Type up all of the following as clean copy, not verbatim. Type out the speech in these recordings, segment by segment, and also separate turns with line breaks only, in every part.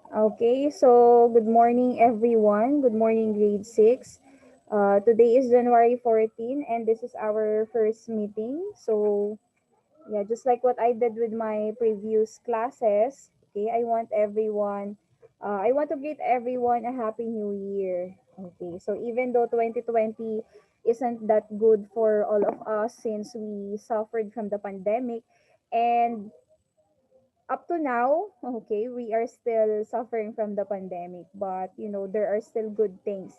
Okay, so good morning everyone. Good morning grade 6. Today is January 14 and this is our first meeting. So yeah, just like what I did with my previous classes, okay, I want to greet everyone a happy new year. Okay, so even though 2020 isn't that good for all of us since we suffered from the pandemic, and up to now, okay, we are still suffering from the pandemic, but there are still good things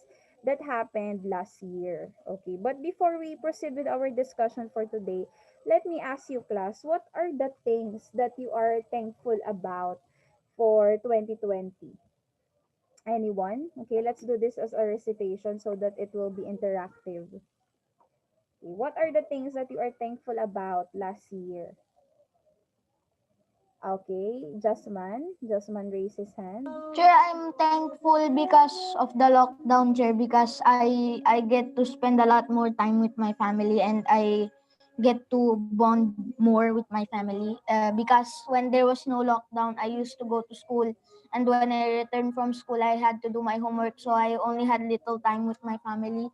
that happened last year. Okay, but before we proceed with our discussion for today, let me ask you, class, what are the things that you are thankful about for 2020? Anyone? Okay, let's do this as a recitation so that it will be interactive. Okay, what are the things that you are thankful about last year? Okay, Jasman raised his hand.
Chair, I'm thankful because of the lockdown, Chair, because I get to spend a lot more time with my family and I get to bond more with my family. Because when there was no lockdown, I used to go to school, and when I returned from school, I had to do my homework, so I only had little time with my family.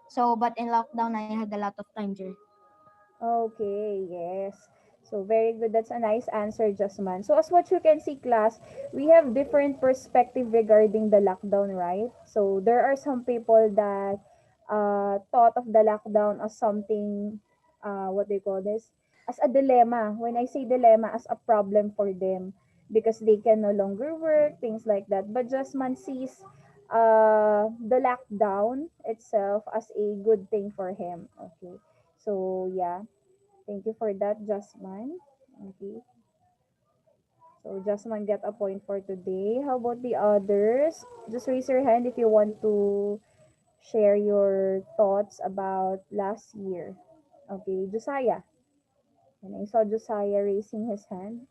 So, but in lockdown, I had a lot of time, Chair.
Okay, yes. So very good. That's a nice answer, Jasman. So as what you can see, class, we have different perspective regarding the lockdown, right? So there are some people that thought of the lockdown as something, what they call this, as a dilemma. When I say dilemma, as a problem for them because they can no longer work, things like that. But Jasman sees the lockdown itself as a good thing for him. Okay. So yeah, thank you for that, Jasmine. Okay. So Jasmine get a point for today. How about the others? Just raise your hand if you want to share your thoughts about last year. Okay, Josiah. And I saw Josiah raising his hand.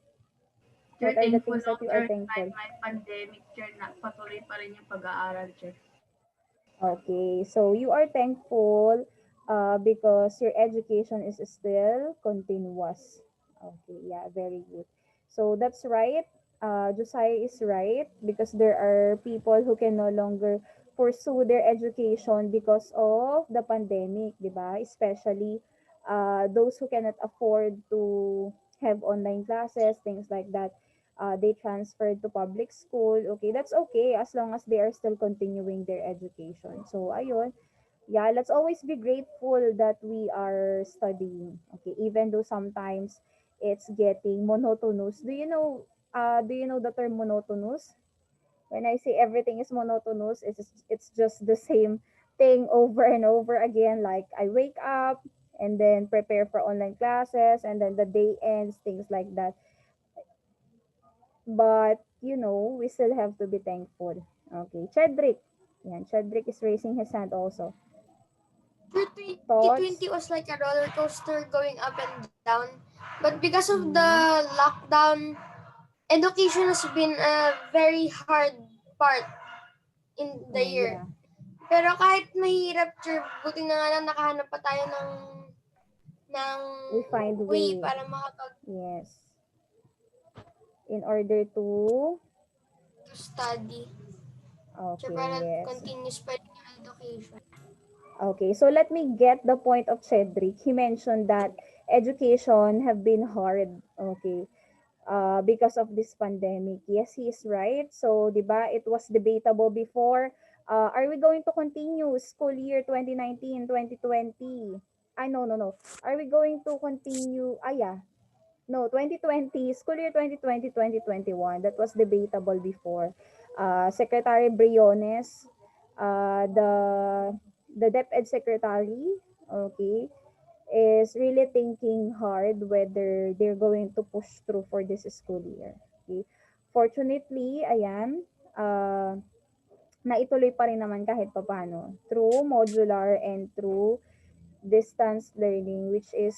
Sir,
What are the
thankful
things that
ako,
you are
sir, kahit
thankful?
may pandemic, sir, na patuloy pa rin yung pag-aaral, sir.
Okay, so you are thankful because your education is still continuous. Okay, yeah, very good. So that's right. Josiah is right because there are people who can no longer pursue their education because of the pandemic, di ba? Especially those who cannot afford to have online classes, things like that. They transferred to public school. Okay, that's okay as long as they are still continuing their education. So ayun, yeah, let's always be grateful that we are studying. Okay, even though sometimes it's getting monotonous. Do you know the term monotonous? When I say everything is monotonous, it's just the same thing over and over again. Like I wake up and then prepare for online classes and then the day ends, things like that. But, we still have to be thankful. Okay. Chedrick. Yan, Chedrick is raising his hand also.
Sure,
Thoughts?
2020 was like a roller coaster going up and down. But because of the
Mm-hmm.
lockdown, education has been a very hard part in the
Oh,
year.
yeah.
Pero kahit mahirap, sure, buti na nga lang nakahanap pa tayo ng
We find
way
way.
para
Yes. In order to...
study. Sure,
Okay,
para
yes.
continuous pa rin yung education.
Okay, so let me get the point of Cedric. He mentioned that education have been hard. Okay. Because of this pandemic. Yes, he is right. So, 'di ba, it was debatable before. Are we going to continue school year 2019-2020? Ay, no, no, no. Are we going to continue? Yeah. No, 2020, school year 2020-2021. That was debatable before. Secretary Briones, the DepEd secretary, okay, is really thinking hard whether they're going to push through for this school year. Okay? Fortunately, ayan, naituloy pa rin naman kahit papano through modular and through distance learning, which is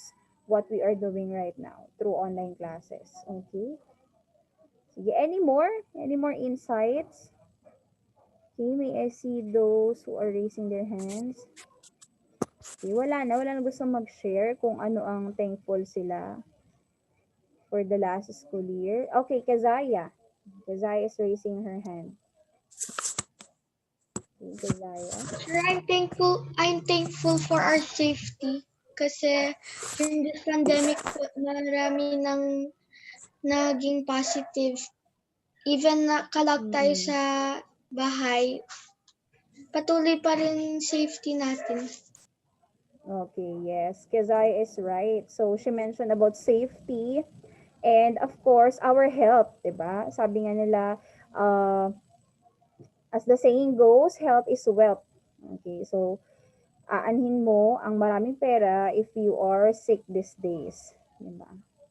what we are doing right now through online classes. Okay? Sige, any more? Any more insights? Okay, may I see those who are raising their hands? Okay, wala na gusto mag-share kung ano ang thankful sila for the last school year. Okay, Kazaya. Kazaya is raising her hand. Okay, Kazaya.
Sir, I'm thankful for our safety kasi during this pandemic po, marami nang naging positive. Even nakalag tayo
Mm-mm.
sa bahay, patuloy pa rin safety natin.
Okay, yes. Kazaya is right. So, she mentioned about safety and of course, our health, diba? Sabi nga nila, as the saying goes, health is wealth. Okay, so aanhin mo ang maraming pera if you are sick these days. Diba?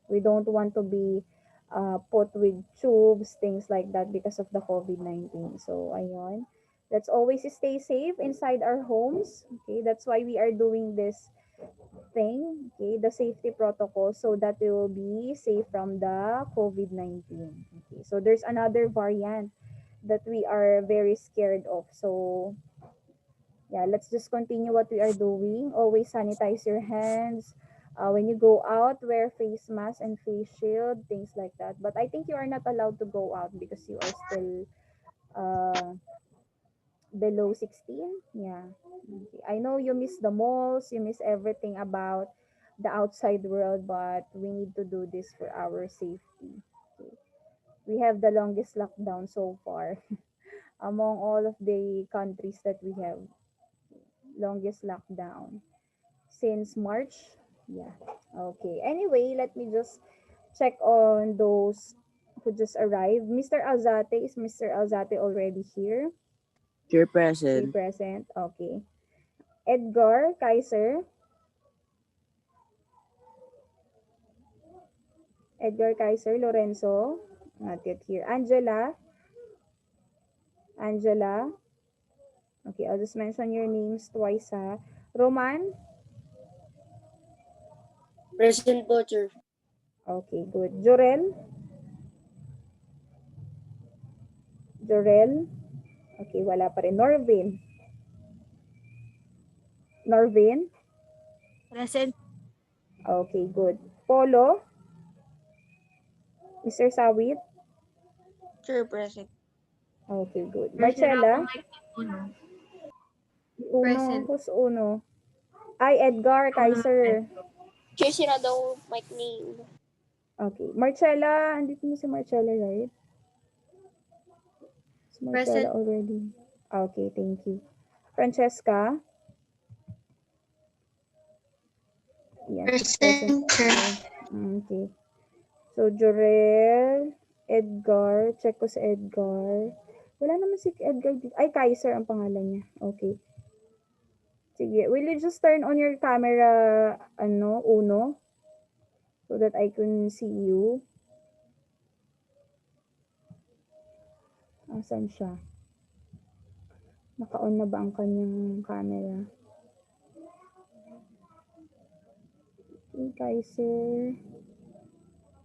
We don't want to be put with tubes, things like that because of the COVID-19. So, ayun. Let's always stay safe inside our homes. Okay, that's why we are doing this thing, okay, the safety protocol so that we will be safe from the COVID-19. Okay, so there's another variant that we are very scared of. So, yeah, let's just continue what we are doing. Always sanitize your hands. When you go out, wear face mask and face shield, things like that. But I think you are not allowed to go out because you are still uh, below 16. Yeah. Okay. I know you miss the malls, you miss everything about the outside world, but we need to do this for our safety. Okay. We have the longest lockdown so far among all of the countries that we have. Longest lockdown since March. Yeah. Okay. Anyway, let me just check on those who just arrived. Mr. Alzate, is Mr. Alzate already here?
Here
Okay,
present.
present. Okay. Edgar Kaiser. Edgar Kaiser Lorenzo. Not yet here. Angela. Angela. Okay, I'll just mention your names twice ha. Roman.
Present po, sir.
Okay, good. Jorel. Jorel. Okay, wala pa rin. Norvin. Norvin.
Present.
Okay, good. Polo. Mr. Sawit.
Sir, present.
Okay, good.
Sir, sira
Marcella.
po mic ni Uno.
Uno.
Present.
Who's Uno? Ay, Edgar Kaiser.
Sir, sira daw mic ni
Okay. Marcella. Andito na si Marcella, right? Si Marcella
Present.
already. Okay, thank you. Francesca. Yan, she's present.
Present, sir.
Okay. So, Jorel, Edgar, check ko si Edgar. Wala naman si Edgar dito. Ay, Kaiser ang pangalan niya. Okay. Sige, will you just turn on your camera, Uno? So that I can see you. Asan siya? Naka-on na ba ang kanyang camera? Okay, Kaiser.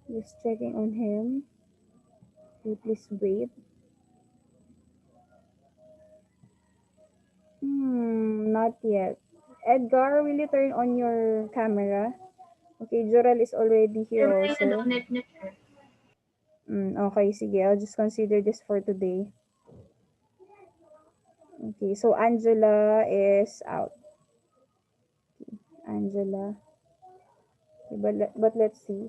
Just checking on him. Okay, please wait. Not yet. Edgar, will you turn on your camera? Okay, Jorel is already here
Sir, may
also.
net niya, sir.
Okay, sige. I'll just consider this for today. Okay, so Angela is out. Okay, Angela. Okay, but let's see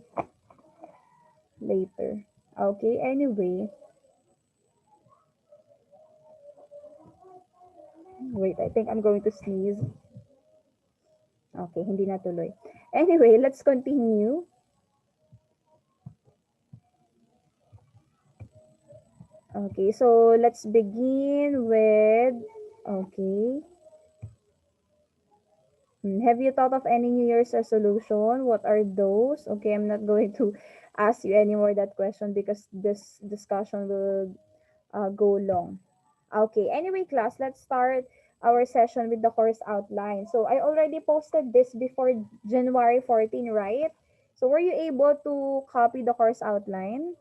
later. Okay, anyway. Wait, I think I'm going to sneeze. Okay, hindi natuloy. Anyway, let's continue. Okay, so let's begin with, okay. Have you thought of any New Year's resolution? What are those? Okay, I'm not going to ask you anymore that question because this discussion will go long. Okay, anyway, class, let's start our session with the course outline. So I already posted this before January 14, right? So were you able to copy the course outline?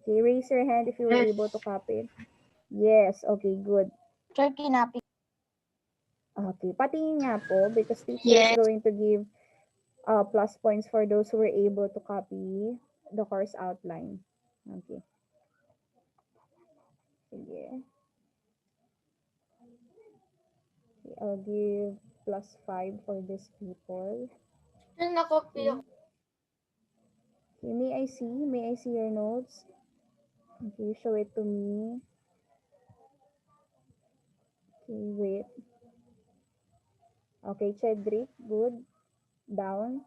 Okay, raise your hand if you were
Yes.
able to copy it. Yes, okay, good.
Sir, kinapi.
Okay, patingin nga po because teacher
Yes.
is going to give plus points for those who were able to copy the course outline. Okay. Sige. Okay, I'll give +5 for these people.
Nakopy ako.
Okay, may I see? May I see your notes? Okay, show it to me. Okay, wait. Okay, Chedrick, good. Down.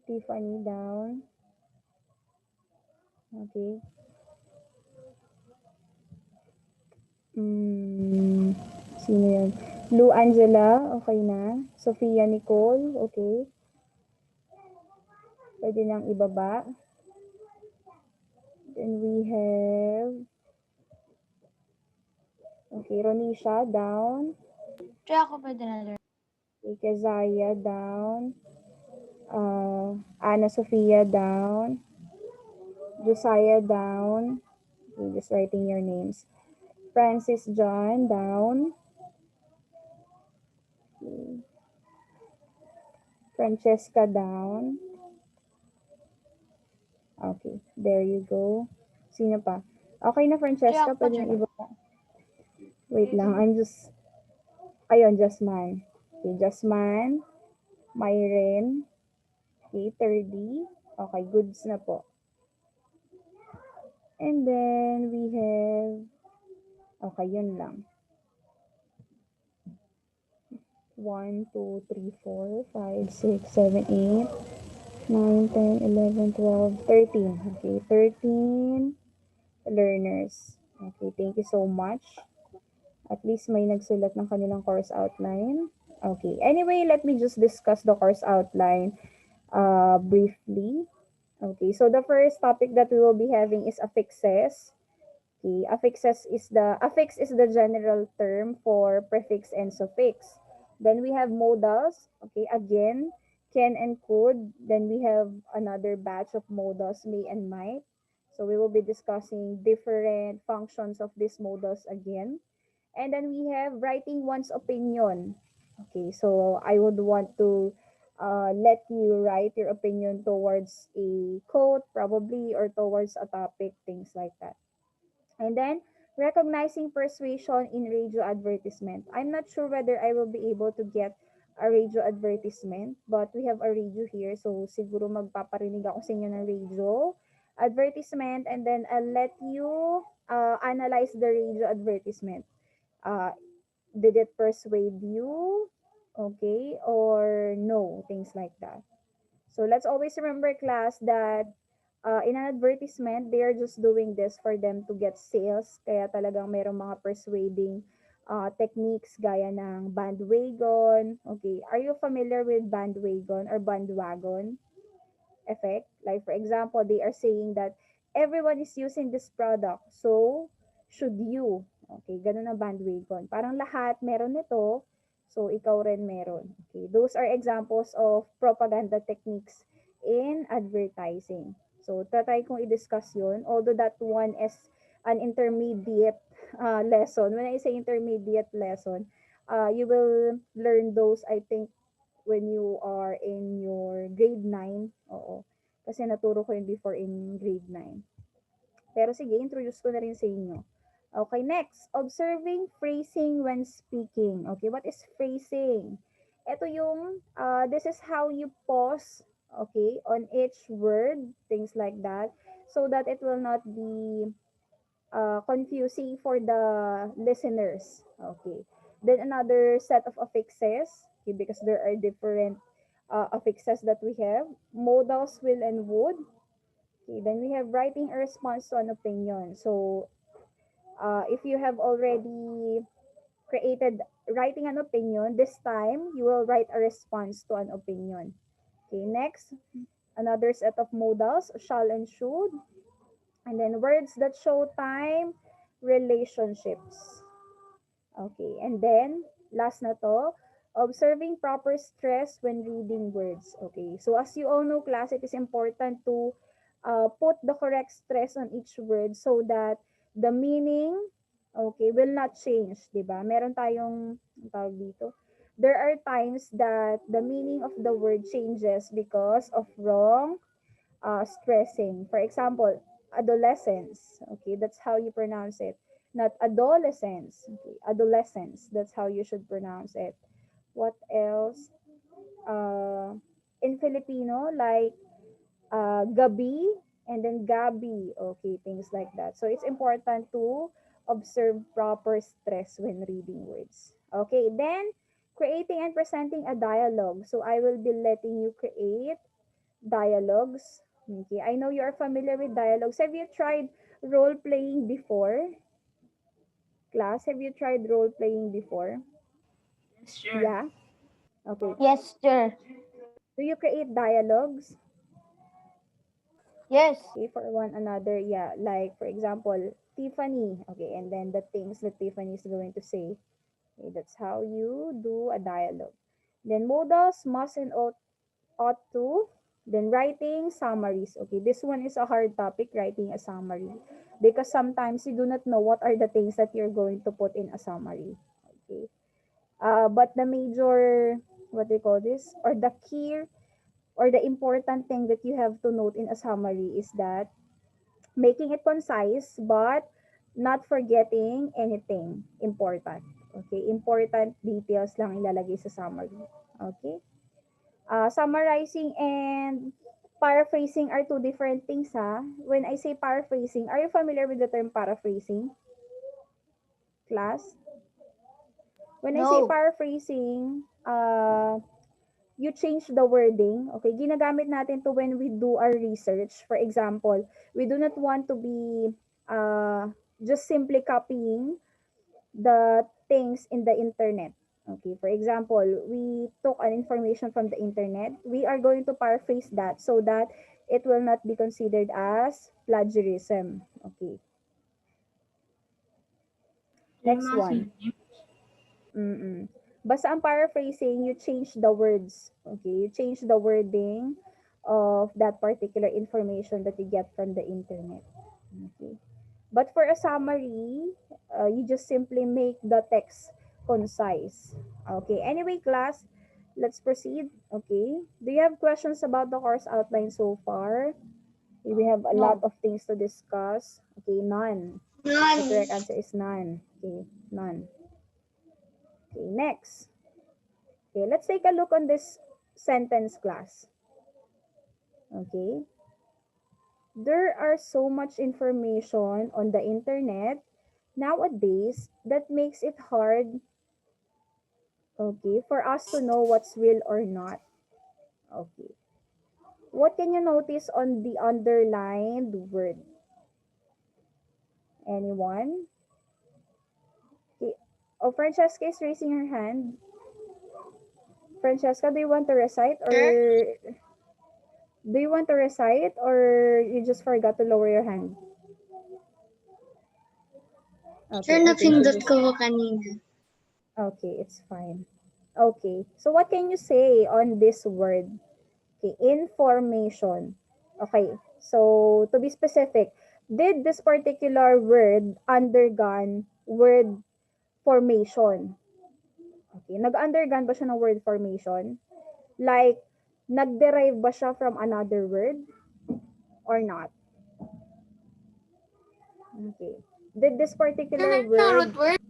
Tiffany, down. Okay. Sino yan? Lou Angela, okay na. Sophia Nicole, okay. Pwede nang ibaba. Then we have, okay, Ronisha, down.
Kaya ako pwede na learn.
Okay, Kezaya, down. Ana Sofia, down. Josiah, down. Okay, just writing your names. Francis John, down. Okay. Francesca, down. Okay, there you go. Sino pa? Okay na, Francesca.
Kaya ako
Pwede
dyan.
na ibaba. Wait lang, I'm just... Ayun, Jasmine. Okay, Jasmine. Myren. Okay, 30. Okay, goods na po. And then, we have... Okay, yun lang. 1, 2, 3, 4, 5, 6, 7, 8, 9, 10, 11, 12, 13. Okay, 13 learners. Okay, thank you so much. At least may nagsulat ng kanilang course outline. Okay, anyway, let me just discuss the course outline briefly. Okay, so the first topic that we will be having is affixes. Okay, affix is the general term for prefix and suffix. Then we have modals. Okay, again, can and could. Then we have another batch of modals, may and might. So we will be discussing different functions of these modals again. And then we have writing one's opinion. Okay, so I would want to let you write your opinion towards a quote, probably, or towards a topic, things like that. And then, recognizing persuasion in radio advertisement. I'm not sure whether I will be able to get a radio advertisement, but we have a radio here, so siguro magpaparinig ako sa inyo ng radio advertisement, and then I'll let you analyze the radio advertisement. Did it persuade you? Okay, or no, things like that. So let's always remember, class, that in an advertisement, they are just doing this for them to get sales. Kaya talagang merong mga persuading techniques gaya ng bandwagon. Okay, are you familiar with bandwagon or bandwagon effect? Like, for example, they are saying that everyone is using this product, so should you. Okay, ganun ang bandwagon. Parang lahat meron nito, so ikaw rin meron. Okay, those are examples of propaganda techniques in advertising. So, tatry kong i-discuss yun. Although that one is an intermediate lesson. When I say intermediate lesson, you will learn those, I think, when you are in your grade 9. Oo. Kasi naturo ko yun before in grade 9. Pero sige, introduce ko na rin sa inyo. Okay, next. Observing phrasing when speaking. Okay, what is phrasing? Ito yung, this is how you pause, okay, on each word, things like that, so that it will not be confusing for the listeners. Okay. Then another set of affixes, okay, because there are different affixes that we have. Modals, will, and would. Okay, then we have writing a response to an opinion. So, if you have already created writing an opinion, this time you will write a response to an opinion. Okay, next, another set of modals, shall and should. And then words that show time, relationships. Okay, and then last na to, observing proper stress when reading words. Okay, so as you all know, class, it is important to put the correct stress on each word so that the meaning, okay, will not change, di ba? Meron tayong, tawag dito, there are times that the meaning of the word changes because of wrong stressing. For example, adolescence. Okay, that's how you pronounce it. Not adolescence. Okay, adolescence. That's how you should pronounce it. What else? In Filipino, like gabi and then gabi. Okay, things like that. So it's important to observe proper stress when reading words. Okay, then creating and presenting a dialogue. So I will be letting you create dialogues. Okay, I know you are familiar with dialogues. Have you tried role playing before? Class, have you tried role playing before?
Yes, sure.
Yeah. Okay.
Yes, sir.
Do you create dialogues?
Yes.
Okay, for one another, yeah, like for example, Tiffany, okay, and then the things that Tiffany is going to say. Okay, that's how you do a dialogue. Then modals, must and ought to. Then writing summaries. Okay, this one is a hard topic, writing a summary, because sometimes you do not know what are the things that you're going to put in a summary. Okay, but the major, what do you call this, or the key, or the important thing that you have to note in a summary is that making it concise but not forgetting anything important. Okay, important details lang ilalagay sa summary. Okay? Summarizing and paraphrasing are two different things ha. When I say paraphrasing, are you familiar with the term paraphrasing? Class? When I say
No.
paraphrasing, you change the wording. Okay, ginagamit natin to when we do our research. For example, we do not want to be just simply copying the things in the internet. Okay, for example, we took an information from the internet. We are going to paraphrase that so that it will not be considered as plagiarism. Okay,
Yung
next
mga
one.
synonyms.
Mm-mm. Basta ang paraphrasing, you change the words. Okay, you change the wording of that particular information that you get from the internet. Okay. But for a summary, you just simply make the text concise. Okay. Anyway, class, let's proceed. Okay. Do you have questions about the course outline so far? We have a lot
No.
of things to discuss. Okay, none. The
None.
correct answer is none. Okay, none. Okay, next. Okay, let's take a look on this sentence, class. Okay. There are so much information on the internet nowadays that makes it hard, okay, for us to know what's real or not. Okay. What can you notice on the underlined word? Anyone? Okay. Oh, Francesca is raising her hand. Francesca, do you want to recite or you just forgot to lower your hand?
Sir,
Okay, I think she
napindot
just
ko kanina.
okay, it's fine. Okay. So what can you say on this word? Okay, information. Okay. So to be specific, did this particular word undergone word formation? Okay, nag-undergone ba siya ng word formation? Like, nag-derive ba siya from another word or not? Okay. Did this particular word,
root word?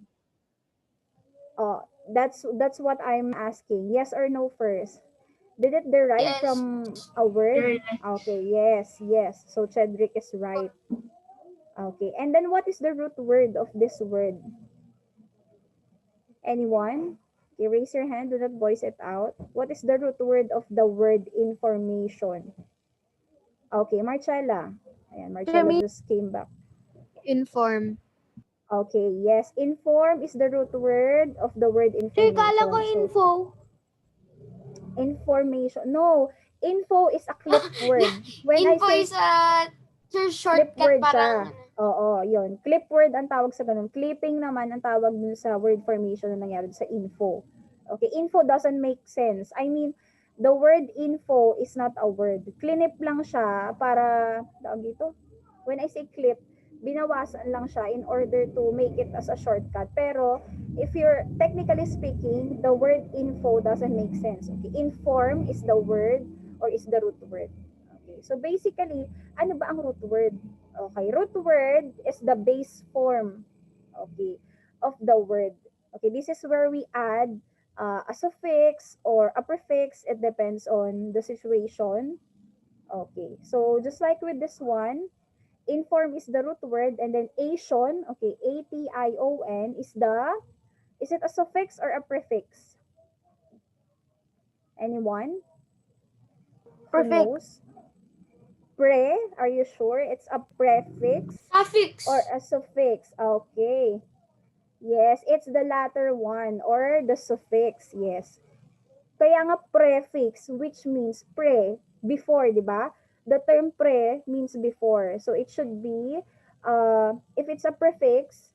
that's what I'm asking. Yes or no first? Did it derive
Yes.
from a word?
Sure.
Okay, yes. So Chedrick is right. Okay, and then what is the root word of this word? Anyone? Okay, raise your hand, do not voice it out. What is the root word of the word information? Okay, Marcella. Ayan, Marcella just came back.
Inform.
Okay, yes. Inform is the root word of the word
Sir, kala ko
information. So,
info.
information. No, info is a clip word. When I
Info
say
is a
clip
shortcut
word
parang
siya. Oo, yun. Clip word ang tawag sa ganun. Clipping naman ang tawag dun sa word formation na nangyari sa info. Okay, info doesn't make sense. I mean, the word info is not a word. Clinip lang siya para, tawag dito, when I say clip, binawasan lang siya in order to make it as a shortcut. Pero, if you're technically speaking, the word info doesn't make sense. Okay, inform is the word or is the root word. Okay, so basically, ano ba ang root word? Okay, root word is the base form, okay, of the word. Okay, this is where we add a suffix or a prefix. It depends on the situation. Okay, so just like with this one, inform is the root word, and then ation, okay, ation is it a suffix or a prefix? Anyone who
Perfect.
knows? Are you sure it's a prefix or
Suffix.
a suffix? Okay. Yes, it's the latter one or the suffix. Yes. Kaya nga prefix, which means before, di ba? The term means before. So it should be, if it's a prefix,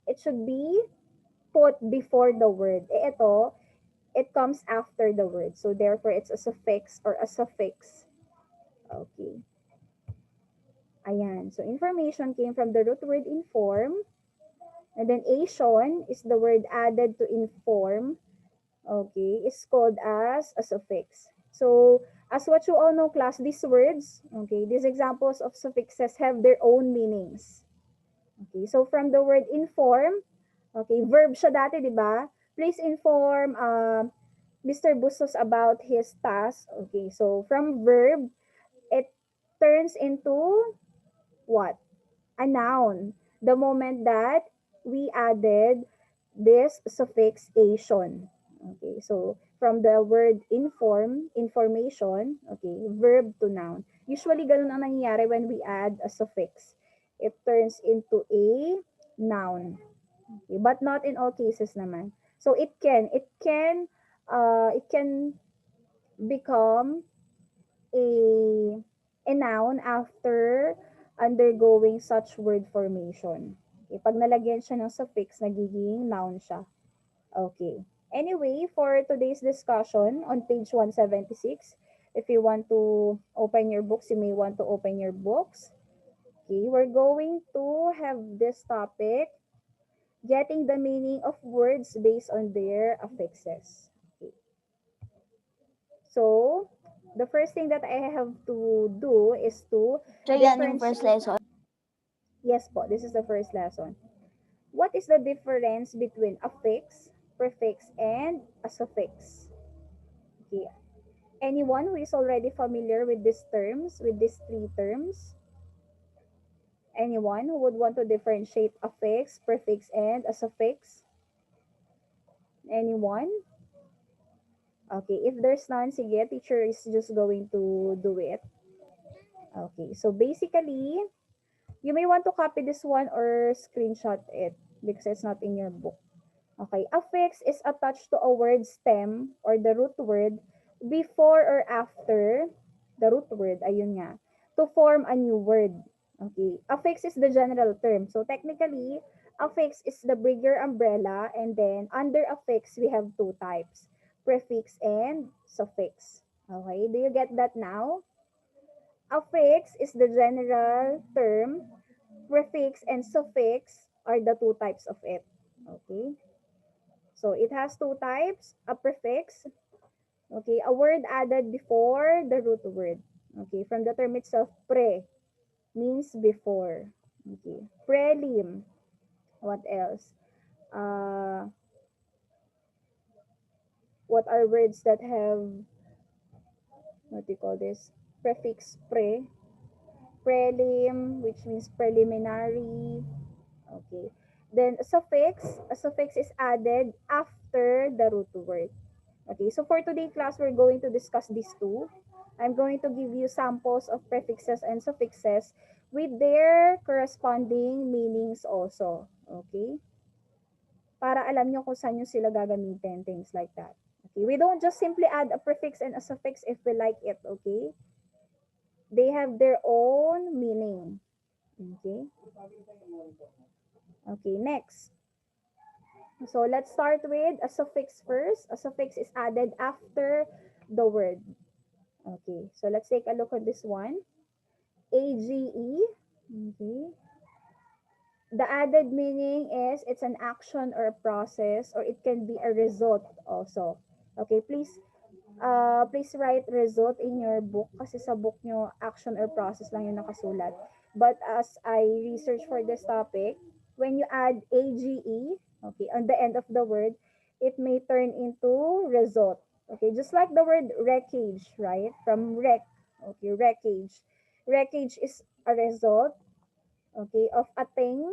it should be put before the word. Ito, it comes after the word. So therefore, it's a suffix or a suffix. Okay. Ayan. So information came from the root word inform. And then ation is the word added to inform. Okay, is called as a suffix. So, as what you all know, class, these words, okay, these examples of suffixes have their own meanings. Okay, so from the word inform, okay, verb siya dati, di ba? Please inform Mr. Bustos about his task. Okay, so from verb, it turns into what? A noun. The moment that we added this suffix ation. Okay, so from the word inform, information, okay, verb to noun. Usually, ganun ang nangyayari when we add a suffix. It turns into a noun. Okay, but not in all cases naman. So it can become a noun after undergoing such word formation. Okay, pag nalagyan siya ng suffix, nagiging noun siya. Okay. Anyway, for today's discussion on page 176, if you want to open your books, you may want to open your books. Okay, we're going to have this topic, getting the meaning of words based on their affixes. Okay. So, the first thing that I have to do is to
So yan yung first
differentiate.
lesson.
Yes po, this is the first lesson. What is the difference between affix, prefix, and a suffix? Okay. Anyone who is already familiar with these terms, with these three terms? Anyone who would want to differentiate affix, prefix, and a suffix? Anyone? Okay, if there's none, sige, teacher is just going to do it. Okay, so basically, you may want to copy this one or screenshot it because it's not in your book. Okay, affix is attached to a word stem or the root word before or after the root word, ayun nga, to form a new word. Okay, affix is the general term. So technically, affix is the bigger umbrella, and then under affix, we have two types, prefix and suffix. Okay, do you get that now? Affix is the general term, prefix and suffix are the two types of it. Okay? So it has two types, a prefix, okay, a word added before the root word. Okay, from the term itself, means before. Okay, prelim. What else? Uh, what are words that have, what do you call this? Prefix prelim, which means preliminary. Okay. Then a suffix is added after the root word. Okay, so for today's class, we're going to discuss these two. I'm going to give you samples of prefixes and suffixes with their corresponding meanings also. Okay? Para alam nyo kung saan nyo sila gagamitin, things like that. Okay, we don't just simply add a prefix and a suffix if we like it, okay? They have their own meaning. Okay? Okay, next. So let's start with a suffix first. A suffix is added after the word. Okay, so let's take a look at this one. AGE. Okay. The added meaning is it's an action or a process, or it can be a result also. Okay, please write result in your book kasi sa book nyo action or process lang yung nakasulat. But as I research for this topic, when you add age, okay, on the end of the word, it may turn into result. Okay, just like the word wreckage, right? From wreck, okay, wreckage. Wreckage is a result, okay, of a thing,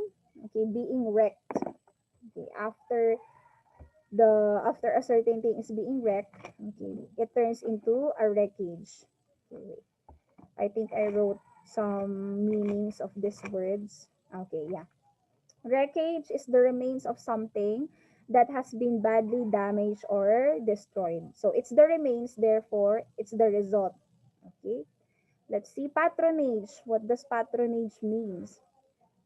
okay, being wrecked. Okay, after a certain thing is being wrecked, okay, it turns into a wreckage. Okay, wait. I think I wrote some meanings of these words. Okay, yeah. Wreckage is the remains of something that has been badly damaged or destroyed. So it's the remains, therefore, it's the result. Okay. Let's see patronage. What does patronage means?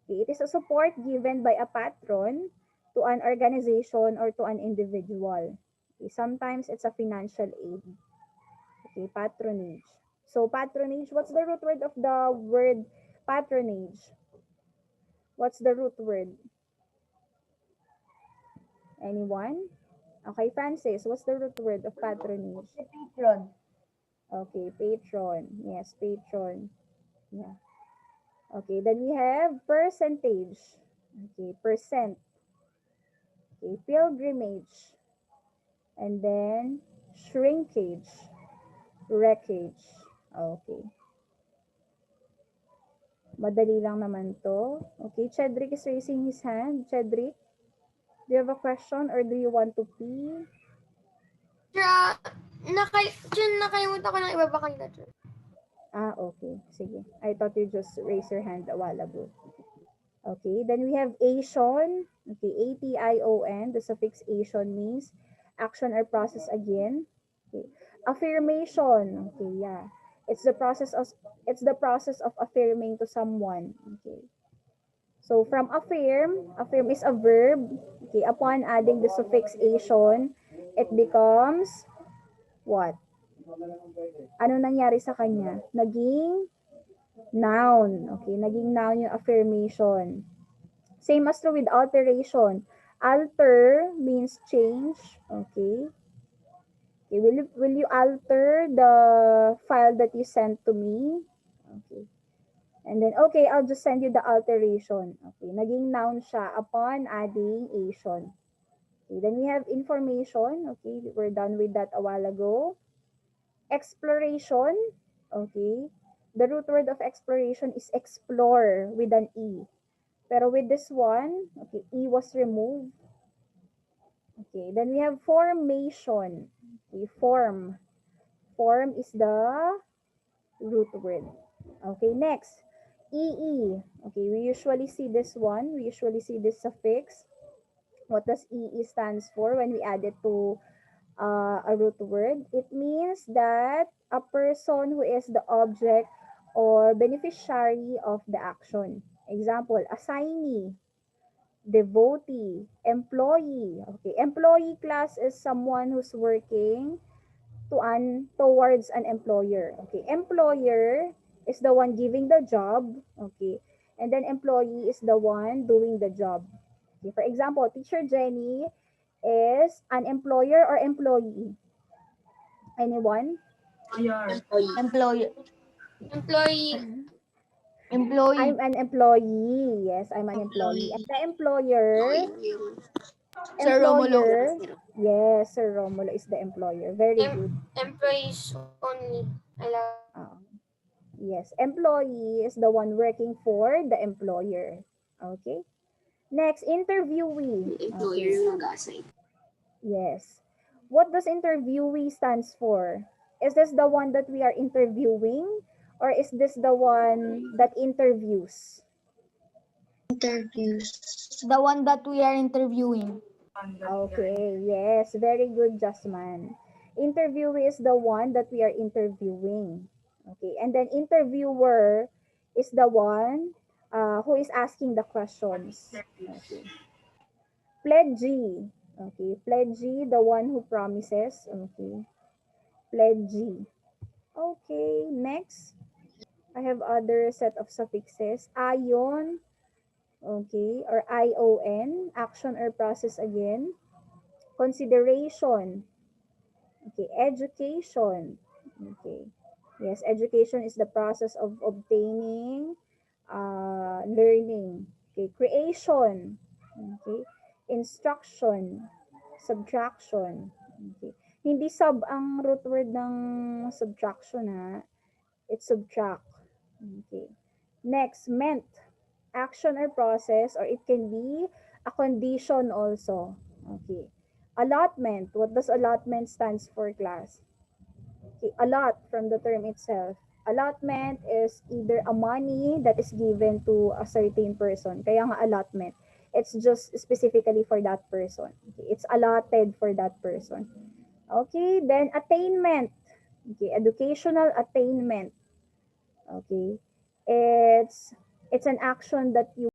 Okay, it is a support given by a patron to an organization or to an individual. Okay, sometimes it's a financial aid. Okay, patronage. So patronage, what's the root word of the word patronage? What's the root word? Anyone? Okay, Francis, what's the root word of patronage?
Patron.
Okay, patron. Yes, patron. Yeah. Okay, then we have percentage. Okay, percent. Okay, pilgrimage. And then shrinkage, wreckage. Okay. Madali lang naman to. Okay, Chedrick is raising his hand. Chedrick, do you have a question or do you want to pee?
Sir, nakalimutan ko ng ibaba kanina, sir.
Ah, okay. Sige. I thought you just raised your hand a while ago. Okay, then we have ation. Okay, A-T-I-O-N. The suffix ation means action or process again. Okay. Affirmation. Okay, yeah. It's the process of affirming to someone. Okay. So from affirm is a verb. Okay, upon adding the suffix ation, it becomes what? Ano nangyari sa kanya? Naging noun. Okay, naging noun yung affirmation. Same as true with alteration. Alter means change. Okay. Okay, will you alter the file that you sent to me? Okay. And then, okay, I'll just send you the alteration. Okay, naging noun siya upon adding ation. Okay, then we have information. Okay, we're done with that a while ago. Exploration. Okay, the root word of exploration is explore with an E. Pero with this one, okay, E was removed. Okay, then we have formation. Okay, form. Form is the root word. Okay, next. EE. Okay, we usually see this one. We usually see this suffix. What does EE stands for when we add it to a root word? It means that a person who is the object or beneficiary of the action. Example, assignee, devotee, employee. Okay, employee class is someone who's working towards an employer. Okay, employer is the one giving the job. Okay, and then employee is the one doing the job. Okay, for example, teacher Jenny is an employer or employee. Anyone?
Employee.
Employee.
Employee.
I'm an employee. Yes, I'm an employee. And the employer,
Sir Romulo.
yes, Sir Romulo is the employer. Very good.
Employees only. I love.
Uh, yes, employee is the one working for the employer. Okay. Next, interviewee. Okay. Yes. What does interviewee stands for? Is this the one that we are interviewing or is this the one that interviews?
Interviews.
The one that we are interviewing.
Okay, yes, very good, Jasmine. Interviewee is the one that we are interviewing. Okay, and then interviewer is the one who is asking the questions. Okay. Pledgee. Okay, pledgee, the one who promises. Okay, pledgee. Okay, next. I have other set of suffixes. Ion, okay, or ION, action or process again. Consideration, okay, education, okay. Yes, education is the process of obtaining learning. Okay, creation. Okay, instruction, subtraction. Okay. Hindi sub ang root word ng subtraction ha. It's subtract. Okay. Next, meant. Action or process, or it can be a condition also. Okay. Allotment. What does allotment stands for, class? Okay. Allot from the term itself. Allotment is either a money that is given to a certain person. Kaya nga allotment. It's just specifically for that person. Okay. It's allotted for that person. Okay. Then attainment. Okay. Educational attainment. Okay. It's an action that you